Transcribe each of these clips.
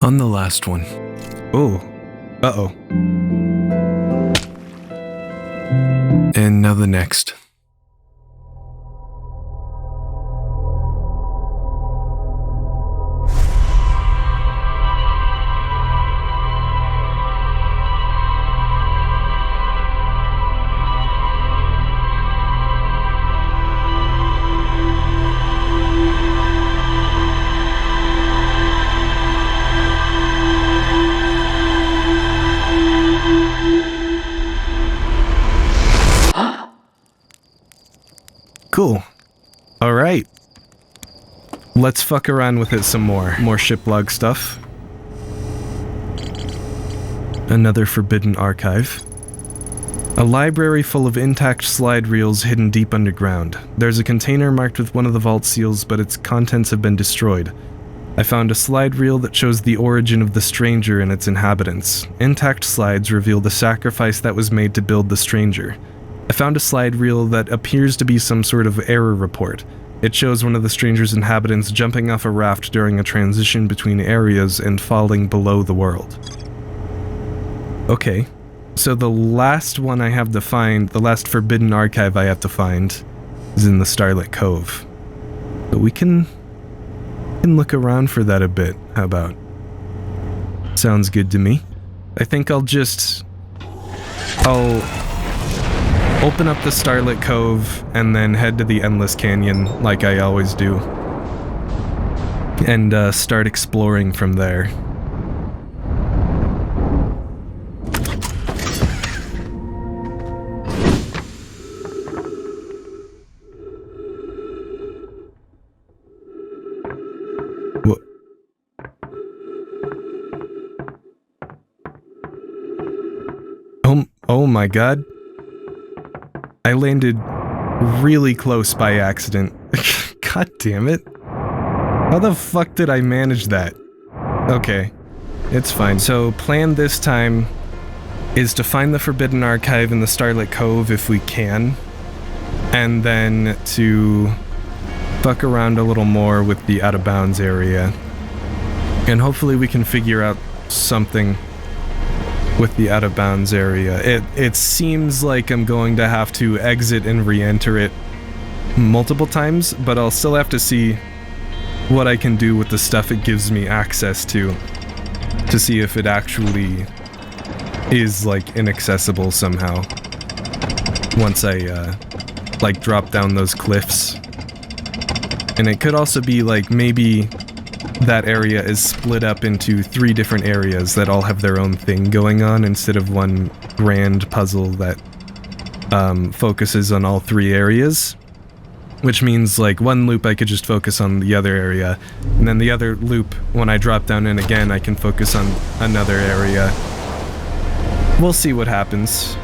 On the last one. Oh. Uh-oh. And now the next. Cool. Alright. Let's fuck around with it some more. More shiplog stuff. Another forbidden archive. A library full of intact slide reels hidden deep underground. There's a container marked with one of the vault seals, but its contents have been destroyed. I found a slide reel that shows the origin of the stranger and its inhabitants. Intact slides reveal the sacrifice that was made to build the stranger. I found a slide reel that appears to be some sort of error report. It shows one of the stranger's inhabitants jumping off a raft during a transition between areas and falling below the world. Okay, so the last one I have to find, the last forbidden archive I have to find, is in the Starlit Cove. But we can look around for that a bit, how about? Sounds good to me. I think I'll open up the Starlit Cove and then head to the Endless Canyon like I always do. And start exploring from there. What? Oh my god. I landed really close by accident. God damn it. How the fuck did I manage that? Okay, it's fine. So, plan this time is to find the Forbidden Archive in the Starlit Cove if we can, and then to fuck around a little more with the Out of Bounds area. And hopefully we can figure out something with the Out of Bounds area. It seems like I'm going to have to exit and re-enter it multiple times, but I'll still have to see what I can do with the stuff it gives me access to see if it actually is, like, inaccessible somehow. Once I, like, drop down those cliffs. And it could also be, like, maybe that area is split up into 3 different areas that all have their own thing going on instead of one grand puzzle that focuses on all 3 areas. Which means, like, one loop I could just focus on the other area, and then the other loop, when I drop down in again, I can focus on another area. We'll see what happens.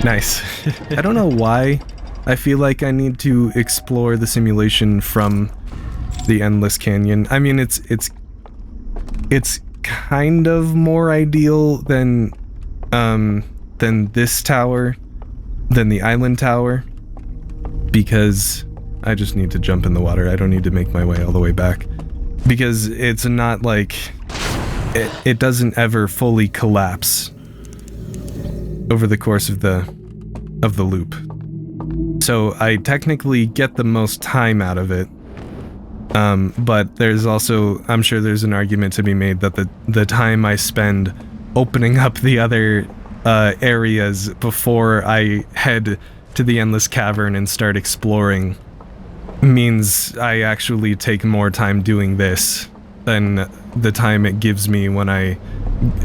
Nice. I don't know why I feel like I need to explore the simulation from the Endless Canyon. I mean, it's kind of more ideal than this tower, than the island tower, because I just need to jump in the water. I don't need to make my way all the way back, because it's not like it doesn't ever fully collapse over the course of the loop. So I technically get the most time out of it. But there's also, I'm sure there's an argument to be made that the time I spend opening up the other areas before I head to the Endless Cavern and start exploring means I actually take more time doing this than the time it gives me when I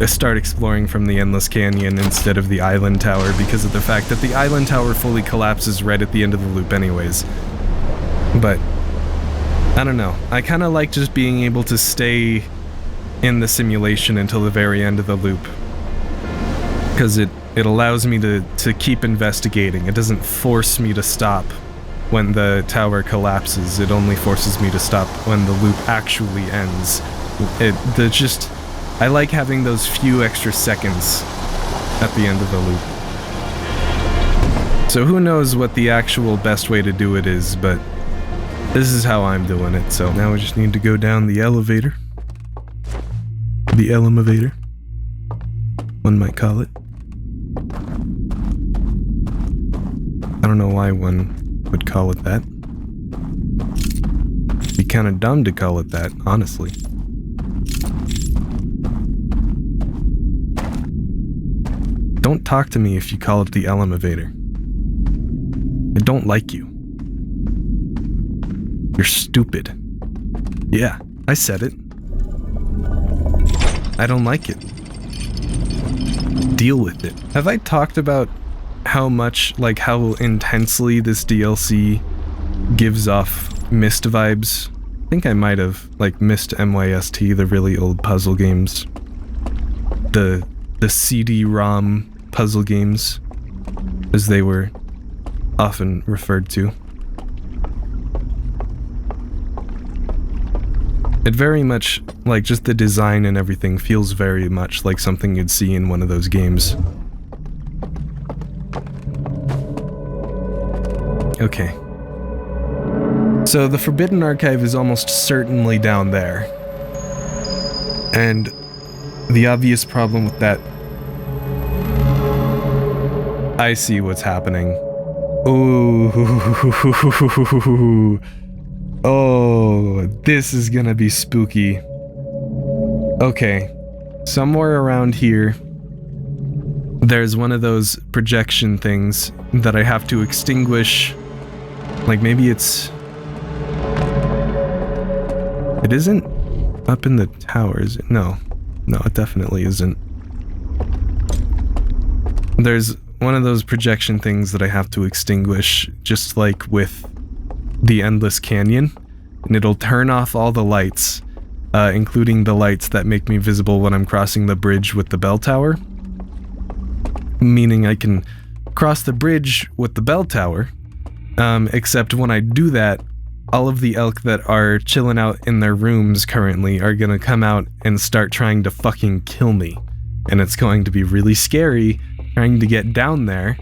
start exploring from the Endless Canyon instead of the Island Tower, because of the fact that the Island Tower fully collapses right at the end of the loop anyways. But I don't know. I kind of like just being able to stay in the simulation until the very end of the loop, because it allows me to keep investigating. It doesn't force me to stop when the tower collapses. It only forces me to stop when the loop actually ends. I like having those few extra seconds at the end of the loop. So who knows what the actual best way to do it is, but this is how I'm doing it. So now we just need to go down the elevator. The elevator, one might call it. I don't know why one would call it that. It'd be kind of dumb to call it that, honestly. Don't talk to me if you call it the elevator. I don't like you. You're stupid. Yeah, I said it. I don't like it. Deal with it. Have I talked about how much, like how intensely this DLC gives off Myst vibes? I think I might have, like Myst MYST, the really old puzzle games. The CD-ROM puzzle games, as they were often referred to. It very much, like just the design and everything feels very much like something you'd see in one of those games. Okay. So the Forbidden Archive is almost certainly down there. And the obvious problem with that... I see what's happening. Ooh. Oh, this is gonna be spooky. Okay. Somewhere around here, there's one of those projection things that I have to extinguish. Like maybe it's... It isn't up in the towers. No, it definitely isn't. There's one of those projection things that I have to extinguish, just like with the Endless Canyon, and it'll turn off all the lights, including the lights that make me visible when I'm crossing the bridge with the bell tower. Meaning I can cross the bridge with the bell tower, except when I do that, all of the elk that are chilling out in their rooms currently are gonna come out and start trying to fucking kill me. And it's going to be really scary trying to get down there.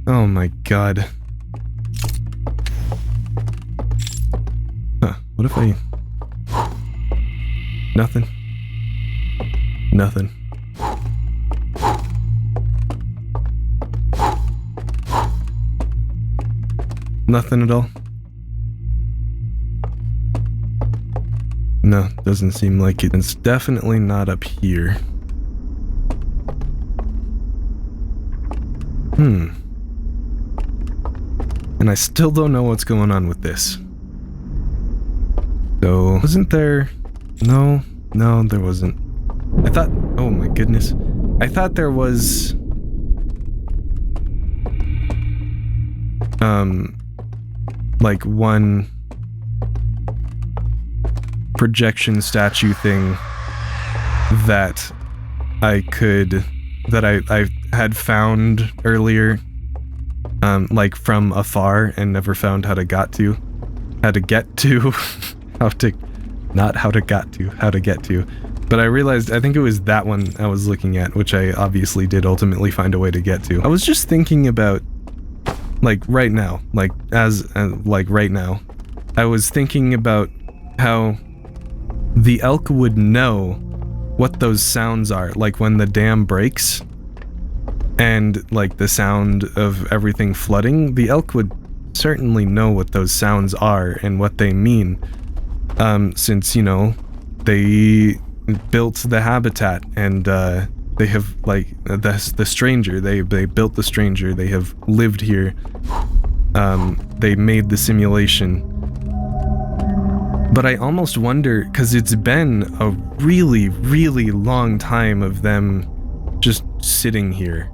Oh my god. Huh, what if I... Nothing. Nothing. Nothing at all? No, doesn't seem like it. It's definitely not up here. And I still don't know what's going on with this. So, wasn't there... No, there wasn't. I thought... Oh my goodness. I thought there was... like one projection statue thing that I had found earlier, like from afar and never found how to get to. But I realized, I think it was that one I was looking at, which I obviously did ultimately find a way to get to. I was just thinking about, like right now, right now, I was thinking about how the elk would know what those sounds are, like when the dam breaks and like the sound of everything flooding. The elk would certainly know what those sounds are and what they mean, since, you know, they built the habitat and they have, like, the stranger, they built the stranger, they have lived here, they made the simulation. But I almost wonder, because it's been a really, really long time of them just sitting here,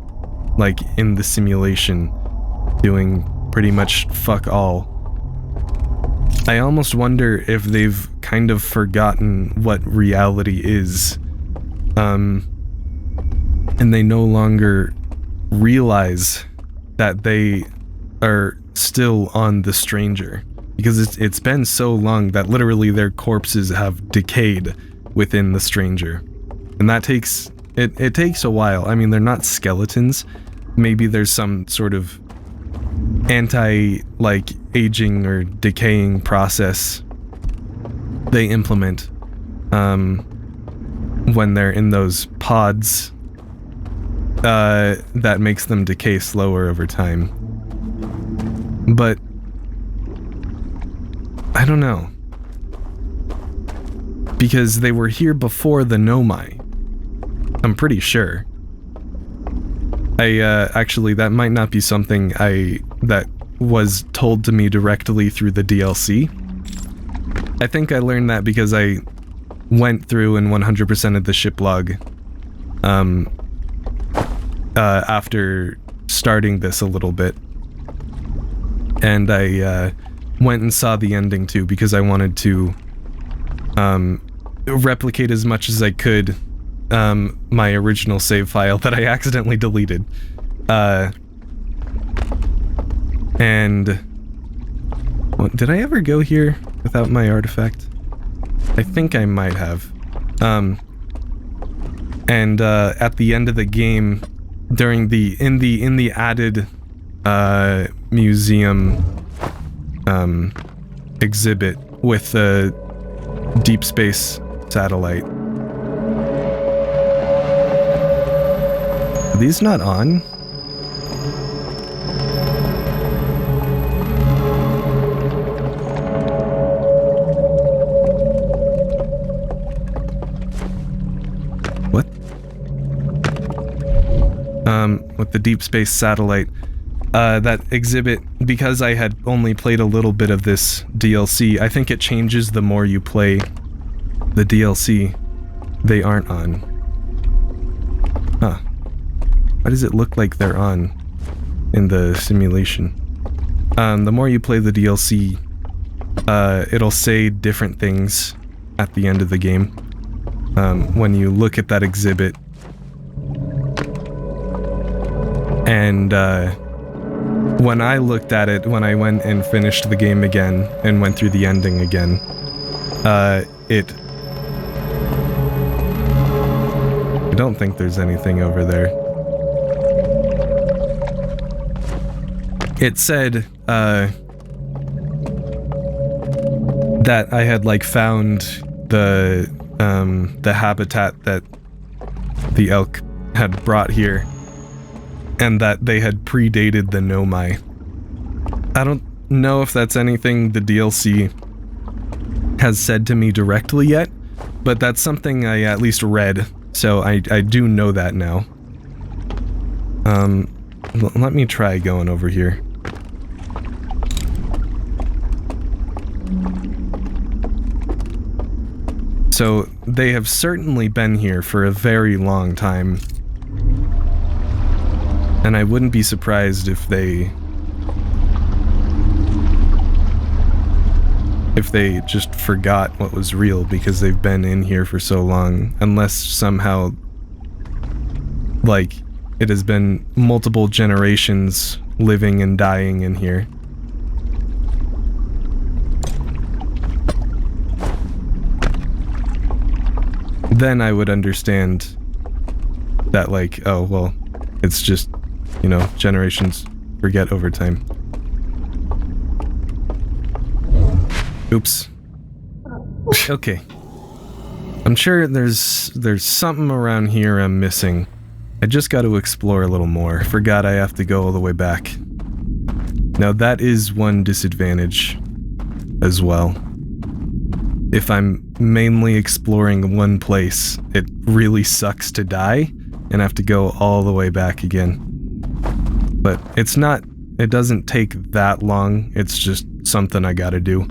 like, in the simulation, doing pretty much fuck all. I almost wonder if they've kind of forgotten what reality is, and they no longer realize that they are still on the stranger, because it's been so long that literally their corpses have decayed within the stranger, and that takes it takes a while. I mean, they're not skeletons, maybe there's some sort of like aging or decaying process they implement when they're in those pods that makes them decay slower over time. But I don't know, because they were here before the Nomai. I'm pretty sure. Actually, that might not be something that was told to me directly through the DLC. I think I learned that because I went through and 100% of the ship log after starting this a little bit. And I went and saw the ending too, because I wanted to replicate as much as I could my original save file that I accidentally deleted. And did I ever go here without my artifact? I think I might have. And at the end of the game, during in the added museum exhibit with the deep space satellite. Are these not on? What? With the deep space satellite. That exhibit, because I had only played a little bit of this DLC, I think it changes the more you play the DLC. They aren't on. Huh. Why does it look like they're on in the simulation? The more you play the DLC, it'll say different things at the end of the game. When you look at that exhibit. And, when I looked at it, when I went and finished the game again, and went through the ending again, I don't think there's anything over there. It said, that I had, like, found the habitat that the elk had brought here, and that they had predated the Nomai. I don't know if that's anything the DLC has said to me directly yet, but that's something I at least read, so I do know that now. Let me try going over here. So, they have certainly been here for a very long time. And I wouldn't be surprised if they just forgot what was real because they've been in here for so long, unless somehow, like, it has been multiple generations living and dying in here. Then I would understand that, like, oh, well, it's just, you know, generations forget over time. Oops. Okay. I'm sure there's something around here I'm missing. I just got to explore a little more. Forgot I have to go all the way back. Now that is one disadvantage as well. If I'm mainly exploring one place, it really sucks to die and have to go all the way back again. But it doesn't take that long, it's just something I gotta do.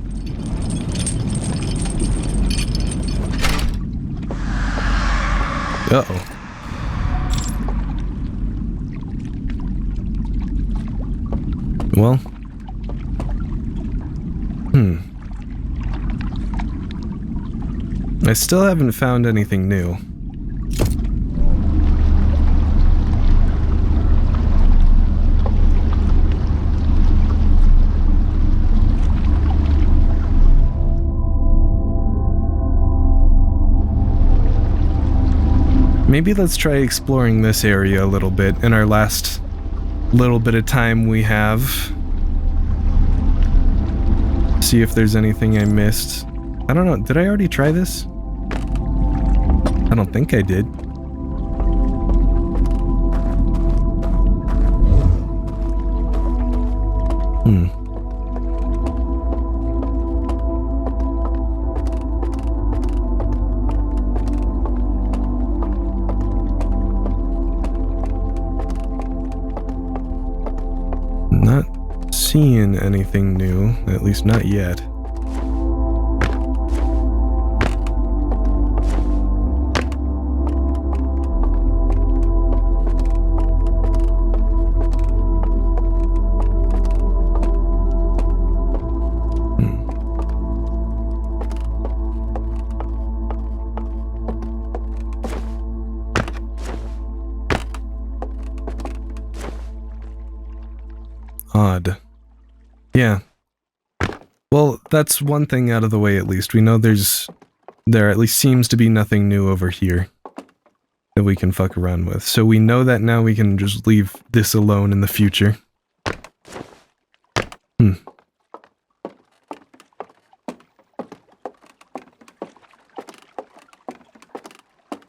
Uh-oh. Well. I still haven't found anything new. Maybe let's try exploring this area a little bit in our last little bit of time we have. See if there's anything I missed. I don't know, did I already try this? I don't think I did. Not seeing anything new, at least not yet. Odd. Yeah. Well, that's one thing out of the way at least. We know there at least seems to be nothing new over here that we can fuck around with. So we know that now we can just leave this alone in the future.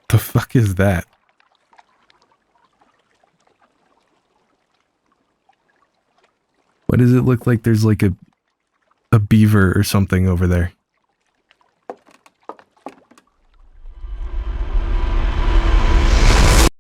The fuck is that? Why does it look like there's like a beaver or something over there?